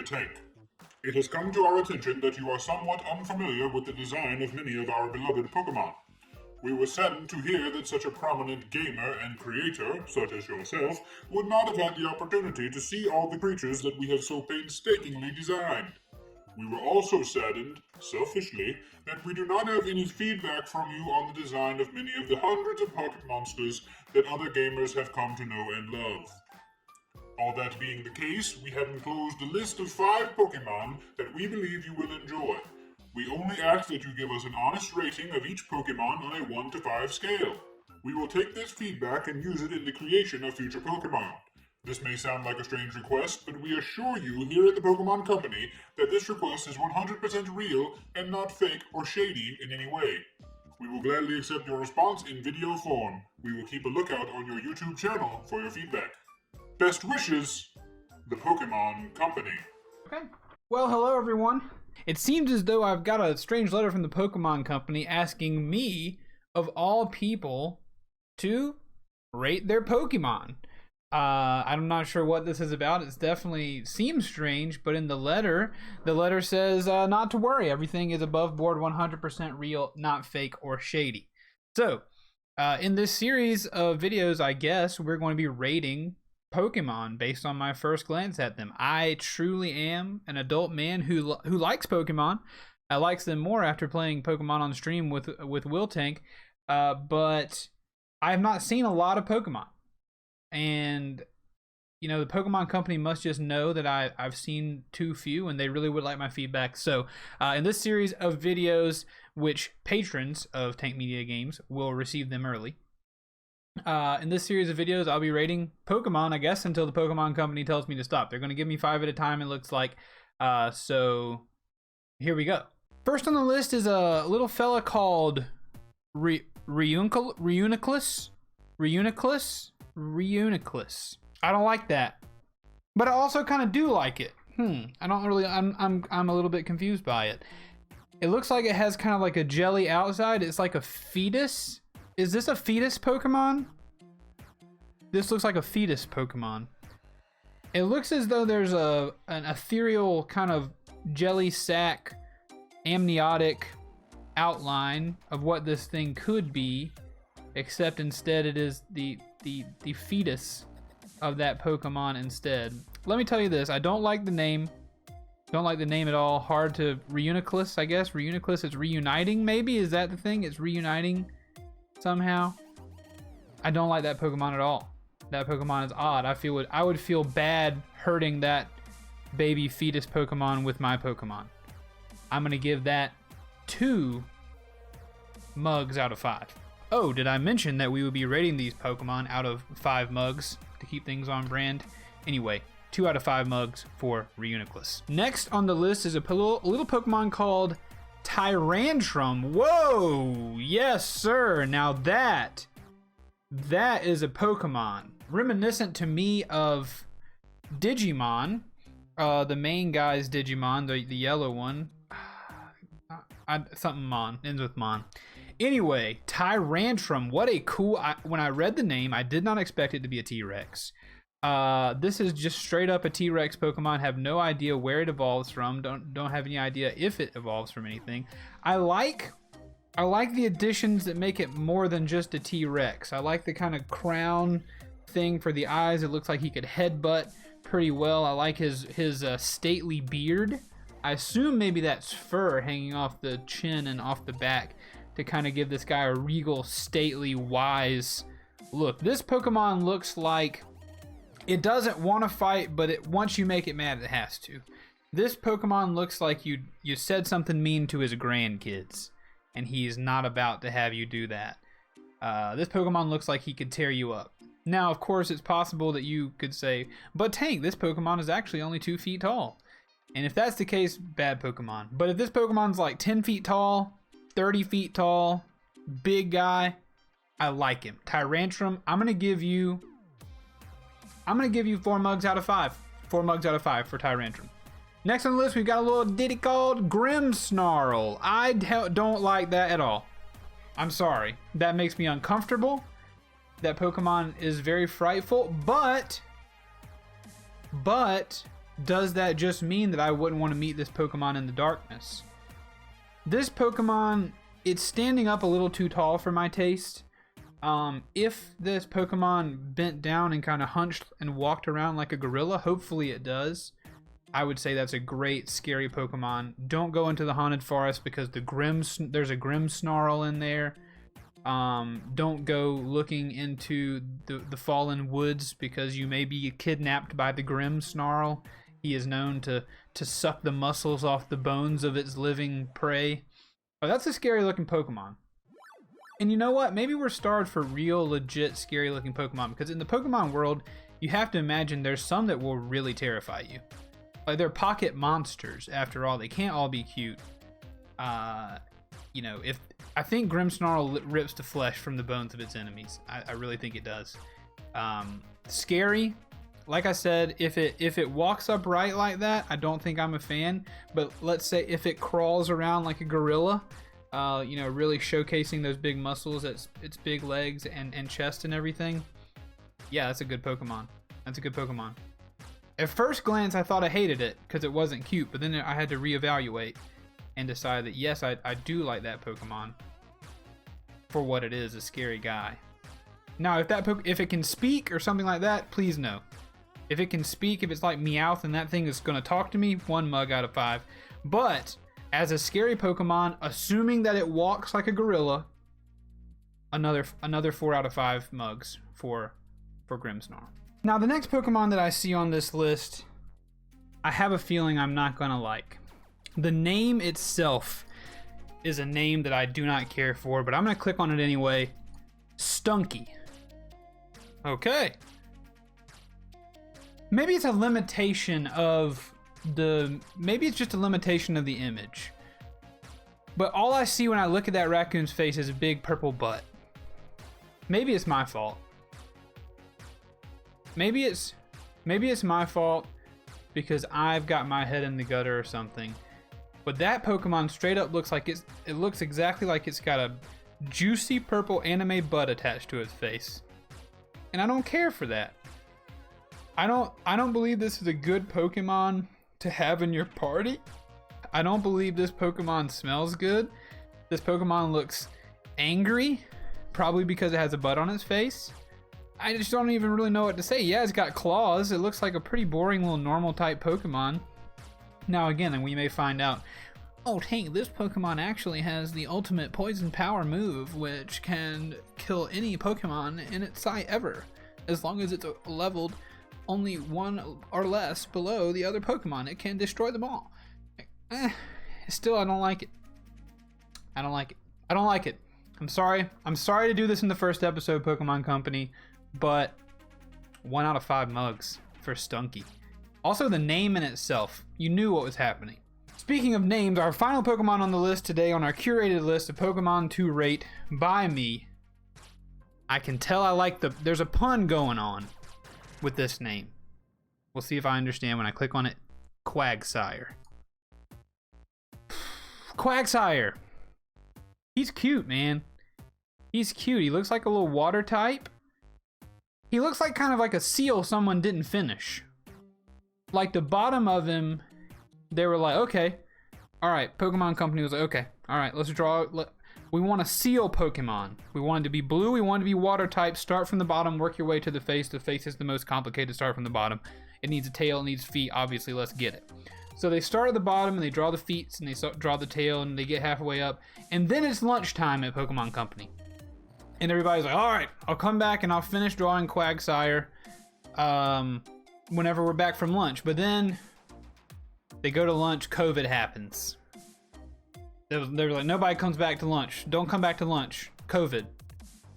Tank. It has come to our attention that you are somewhat unfamiliar with the design of many of our beloved Pokemon. We were saddened to hear that such a prominent gamer and creator, such as yourself, would not have had the opportunity to see all the creatures that we have so painstakingly designed. We were also saddened, selfishly, that we do not have any feedback from you on the design of many of the hundreds of pocket monsters that other gamers have come to know and love. All that being the case, we have enclosed a list of 5 Pokemon that we believe you will enjoy. We only ask that you give us an honest rating of each Pokemon on a 1 to 5 scale. We will take this feedback and use it in the creation of future Pokemon. This may sound like a strange request, but we assure you here at the Pokemon Company that this request is 100% real and not fake or shady in any way. We will gladly accept your response in video form. We will keep a lookout on your YouTube channel for your feedback. Best wishes, the Pokemon Company. Okay. Well, hello everyone. It seems as though I've got a strange letter from the Pokemon Company asking me, of all people, to rate their Pokemon. I'm not sure what this is about. It definitely seems strange, but in the letter says not to worry. Everything is above board, 100% real, not fake or shady. So, in this series of videos, I guess, we're going to be rating Pokemon based on my first glance at them. I truly am an adult man who likes Pokemon. I likes them more after playing Pokemon on stream with Wiltank, but I have not seen a lot of Pokemon. And you know, the Pokemon Company must just know that I've seen too few and they really would like my feedback. So in this series of videos, which patrons of Tank Media Games will receive them early, in this series of videos I'll be rating Pokemon, I guess, until the Pokemon Company tells me to stop. They're going to give me 5 at a time, it looks like. So here we go. First on the list is a little fella called Reuniclus. I don't like that, but I also kind of do like it. I don't really. I'm a little bit confused by it. It looks like it has kind of like a jelly outside. It's like a fetus. Is this a fetus Pokemon? This looks like a fetus Pokemon. It looks as though there's an ethereal kind of jelly sack, amniotic outline of what this thing could be, except instead it is the fetus of that Pokemon instead. Let me tell you this, I don't like the name. Don't like the name at all. Hard to Reuniclus, I guess. Reuniclus, it's reuniting maybe? Is that the thing? It's reuniting somehow. I don't like that Pokemon at all. That Pokemon is odd. I would feel bad hurting that baby fetus Pokemon with my Pokemon. I'm gonna give that 2 mugs out of 5. Oh, did I mention that we would be rating these Pokemon out of 5 mugs to keep things on brand? Anyway, 2 out of 5 mugs for Reuniclus. Next on the list is a little Pokemon called Tyrantrum. Whoa! Yes, sir. Now that is a Pokemon reminiscent to me of Digimon, the main guy's Digimon, the yellow one. Something Mon, ends with Mon. Anyway, Tyrantrum, what a cool, when I read the name, I did not expect it to be a T-Rex. This is just straight up a T-Rex Pokemon, have no idea where it evolves from, don't have any idea if it evolves from anything. I like the additions that make it more than just a T-Rex. I like the kind of crown thing for the eyes. It looks like he could headbutt pretty well. I like his stately beard. I assume maybe that's fur hanging off the chin and off the back to kind of give this guy a regal, stately, wise look. This Pokemon looks like it doesn't want to fight, but once you make it mad, it has to. This Pokemon looks like you said something mean to his grandkids, and he's not about to have you do that. This Pokemon looks like he could tear you up. Now, of course, it's possible that you could say, but Tank, this Pokemon is actually only 2 feet tall. And if that's the case, bad Pokemon. But if this Pokemon's like 10 feet tall, 30 feet tall, big guy, I like him. Tyrantrum, I'm gonna give you 4 mugs out of 5. 4 mugs out of 5 for Tyrantrum. Next on the list, we've got a little ditty called Grimmsnarl. I don't like that at all. I'm sorry. That makes me uncomfortable. That Pokemon is very frightful, but does that just mean that I wouldn't want to meet this Pokemon in the darkness? This Pokemon, it's standing up a little too tall for my taste. If this Pokemon bent down and kind of hunched and walked around like a gorilla, hopefully it does, I would say that's a great scary Pokemon. Don't go into the haunted forest because there's a Grimmsnarl in there. Don't go looking into the fallen woods because you may be kidnapped by the Grimmsnarl. He is known to suck the muscles off the bones of its living prey. Oh, that's a scary looking Pokemon. And you know what? Maybe we're starved for real, legit, scary looking Pokemon, because in the Pokemon world, you have to imagine there's some that will really terrify you. Like, they're pocket monsters, after all. They can't all be cute. You know, I think Grimmsnarl rips the flesh from the bones of its enemies. I really think it does. Scary. Like I said, if it walks upright like that, I don't think I'm a fan. But let's say if it crawls around like a gorilla, you know, really showcasing those big muscles, its big legs and chest and everything. Yeah, that's a good Pokemon. That's a good Pokemon. At first glance, I thought I hated it because it wasn't cute, but then I had to reevaluate and decide that yes, I do like that Pokemon for what it is, a scary guy. Now, if it can speak or something like that, please no. If it can speak, if it's like Meowth and that thing is going to talk to me, 1 mug out of 5. But as a scary Pokemon, assuming that it walks like a gorilla, another 4 out of 5 mugs for Grimmsnarl. Now, the next Pokemon that I see on this list, I have a feeling I'm not going to like. The name itself is a name that I do not care for, but I'm going to click on it anyway. Stunky. Okay. Maybe it's a limitation of maybe it's just a limitation of the image. But all I see when I look at that raccoon's face is a big purple butt. Maybe it's my fault. Maybe it's my fault because I've got my head in the gutter or something. But that Pokemon straight up looks like it looks exactly like it's got a juicy purple anime butt attached to its face. And I don't care for that. I don't believe this is a good Pokemon to have in your party. I don't believe this Pokemon smells good. This Pokemon looks angry, probably because it has a butt on its face. I just don't even really know what to say. Yeah, it's got claws. It looks like a pretty boring little normal type Pokemon. Now again, and we may find out, oh hey, this Pokemon actually has the ultimate poison power move, which can kill any Pokemon in its sight ever, as long as it's leveled only 1 or less below the other Pokemon. It can destroy them all. Still, I don't like it. I don't like it. I don't like it. I'm sorry. I'm sorry to do this in the first episode, Pokemon Company, but 1 out of 5 mugs for Stunky. Also, the name in itself, you knew what was happening. Speaking of names, our final Pokemon on the list today, on our curated list of Pokemon to rate by me. I can tell I like there's a pun going on with this name. We'll see if I understand when I click on it. Quagsire. Quagsire. He's cute, man. He's cute. He looks like a little water type. He looks like kind of like a seal someone didn't finish. Like the bottom of him, they were like, okay, all right. Pokemon Company was like, okay, all right, let's draw. We want a seal Pokemon. We want it to be blue. We want it to be water type. Start from the bottom, work your way to the face. The face is the most complicated. Start from the bottom. It needs a tail, it needs feet. Obviously, let's get it. So they start at the bottom and they draw the feet and they draw the tail and they get halfway up. And then it's lunchtime at Pokemon Company. And everybody's like, all right, I'll come back and I'll finish drawing Quagsire whenever we're back from lunch. But then they go to lunch, COVID happens. They were like, nobody comes back to lunch. Don't come back to lunch. COVID.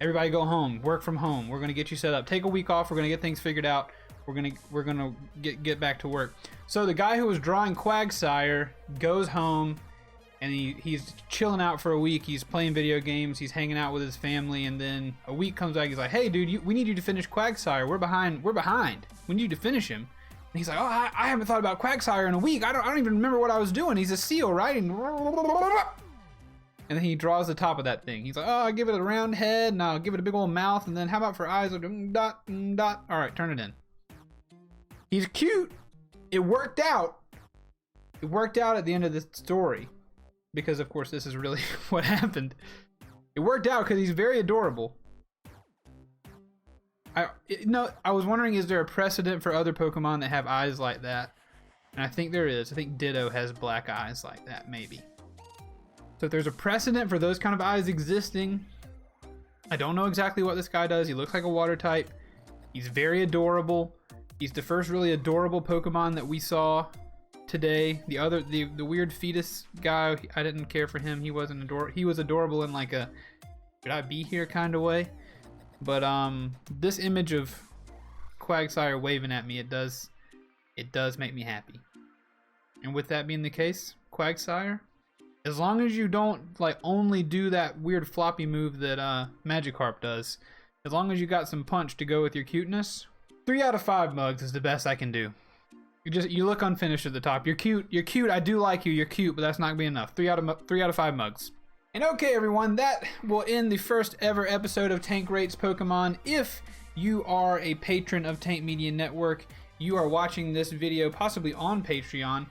Everybody go home. Work from home. We're gonna get you set up. Take a week off. We're gonna get things figured out. We're gonna get back to work. So the guy who was drawing Quagsire goes home and he's chilling out for a week. He's playing video games. He's hanging out with his family. And then a week comes back. He's like, hey dude, we need you to finish Quagsire. We're behind. We need you to finish him. And he's like, oh, I haven't thought about Quagsire in a week. I don't even remember what I was doing. He's a seal, right? And then he draws the top of that thing. He's like, oh, I'll give it a round head, and I'll give it a big old mouth, and then how about for eyes? Dot, dot. All right, turn it in. He's cute. it worked out. It worked out at the end of the story. Because, of course, this is really what happened. It worked out because he's very adorable. I was wondering, is there a precedent for other Pokemon that have eyes like that? And I think there is. I think Ditto has black eyes like that, maybe. So if there's a precedent for those kind of eyes existing, I don't know exactly what this guy does. He looks like a water type. He's very adorable. He's the first really adorable Pokemon that we saw today. The weird fetus guy, I didn't care for him. He wasn't adorable. He was adorable in like a should I be here kind of way. But this image of Quagsire waving at me, it does make me happy. And with that being the case, Quagsire, as long as you don't like only do that weird floppy move that Magikarp does, as long as you got some punch to go with your cuteness, 3 out of 5 mugs is the best I can do. You look unfinished at the top. You're cute. I do like you. You're cute, but that's not gonna be enough. 3 out of 5 mugs. And okay, everyone, that will end the first ever episode of Tank Rates Pokemon. If you are a patron of Tank Media Network, you are watching this video possibly on Patreon.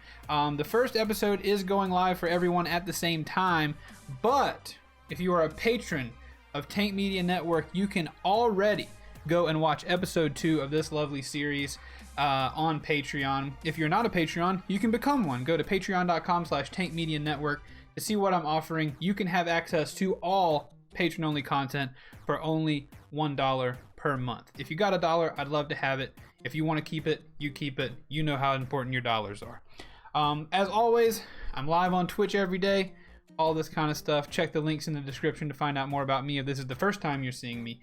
The first episode is going live for everyone at the same time, but if you are a patron of Tank Media Network, you can already go and watch episode 2 of this lovely series on Patreon. If you're not a Patreon, you can become one. Go to patreon.com/tankmedianetwork to see what I'm offering. You can have access to all patron-only content for only $1 per month. If you got $1, I'd love to have it. If you want to keep it, you keep it. You know how important your dollars are. As always, I'm live on Twitch every day. All this kind of stuff. Check the links in the description to find out more about me if this is the first time you're seeing me.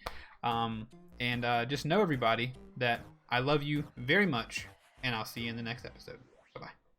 Just know, everybody, that I love you very much, and I'll see you in the next episode. Bye-bye.